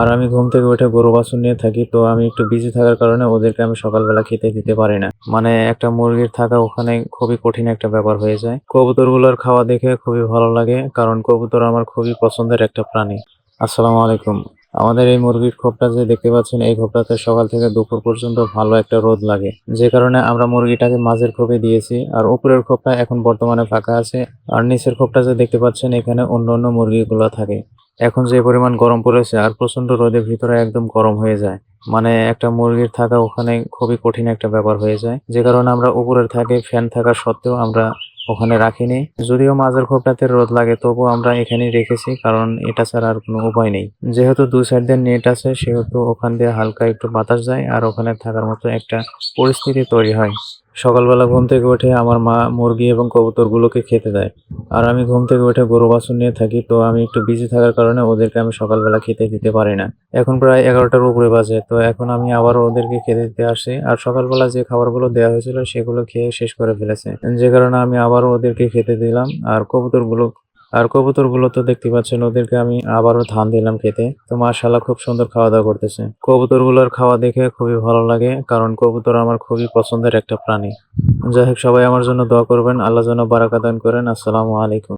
আর আমি ঘুম থেকে উঠে গরু বাছুর নিয়ে থাকি, তো আমি একটু বিজি থাকার কারণে ওদেরকে আমি সকালবেলা খেতে দিতে পারি না। মানে একটা মুরগির থাকা ওখানে খুবই কঠিন একটা ব্যাপার হয়ে যায়। কবুতরগুলোর খাওয়া দেখে খুবই ভালো লাগে, কারণ কবুতর আমার খুবই পছন্দের একটা প্রাণী। আসসালামু আলাইকুম। আমাদের এই মুরগির খোপটা যে দেখতে পাচ্ছেন, এই খোপটাতে সকাল থেকে দুপুর পর্যন্ত ভালো একটা রোদ লাগে, যে কারণে আমরা মুরগিটাকে মাঝের খোপে দিয়েছি। আর উপরের খোপটা এখন বর্তমানে ফাঁকা আছে। আর নিচের খোপটা যে দেখতে পাচ্ছেন, এখানে অন্য অন্য মুরগিগুলো থাকে। এখন যে পরিমাণ গরম পড়েছে আর প্রচন্ড রোদের ভিতরে একদম গরম হয়ে যায়। মানে একটা মুরগির থাকা ওখানে খুবই কঠিন একটা ব্যাপার হয়ে যায়, যে কারণে আমরা উপরের থাকে ফ্যান থাকা সত্ত্বেও আমরা ওখানে রাখিনি। যদিও মাঝের খোপটাতে রোদ লাগে, তবুও আমরা এখানেই রেখেছি, কারণ এটা ছাড়া আর কোনো উপায় নেই। যেহেতু দুই সাইড দিয়ে নেট আছে, সেহেতু ওখান দিয়ে হালকা একটু বাতাস যায় আর ওখানে থাকার মতো একটা পরিস্থিতি তৈরি হয়। সকালবেলা ঘুম থেকে উঠে আমার মা মুরগি এবং কবুতরগুলোকে খেতে দেয়। আর আমি ঘুম থেকে উঠে গরু বাছুর নিয়ে থাকি, তো আমি একটু বিজি থাকার কারণে ওদেরকে আমি সকালবেলা খেতে দিতে পারি না। এখন প্রায় 11টার উপরে বাজে, তো এখন আমি আবারও ওদেরকে খেতে দিতে আসি। আর সকালবেলা যে খাবারগুলো দেওয়া হয়েছিল সেগুলো খেয়ে শেষ করে ফেলেছে, যে কারণে আমি আবারও ওদেরকে খেতে দিলাম। আর কবুতরগুলো তো দেখতে পাচ্ছেন, ওদেরকে আমি আবারও ধান দিলাম খেতে। তো মাশাআল্লাহ, খুব সুন্দর খাওয়া দাওয়া করতেছে। কবুতরগুলোর খাওয়া দেখে খুবই ভালো লাগে, কারণ কবুতর আমার খুবই পছন্দের একটা প্রাণী। যাই হোক, সবাই আমার জন্য দোয়া করবেন, আল্লাহ যেন বারাকা দান করেন। আসসালামু আলাইকুম।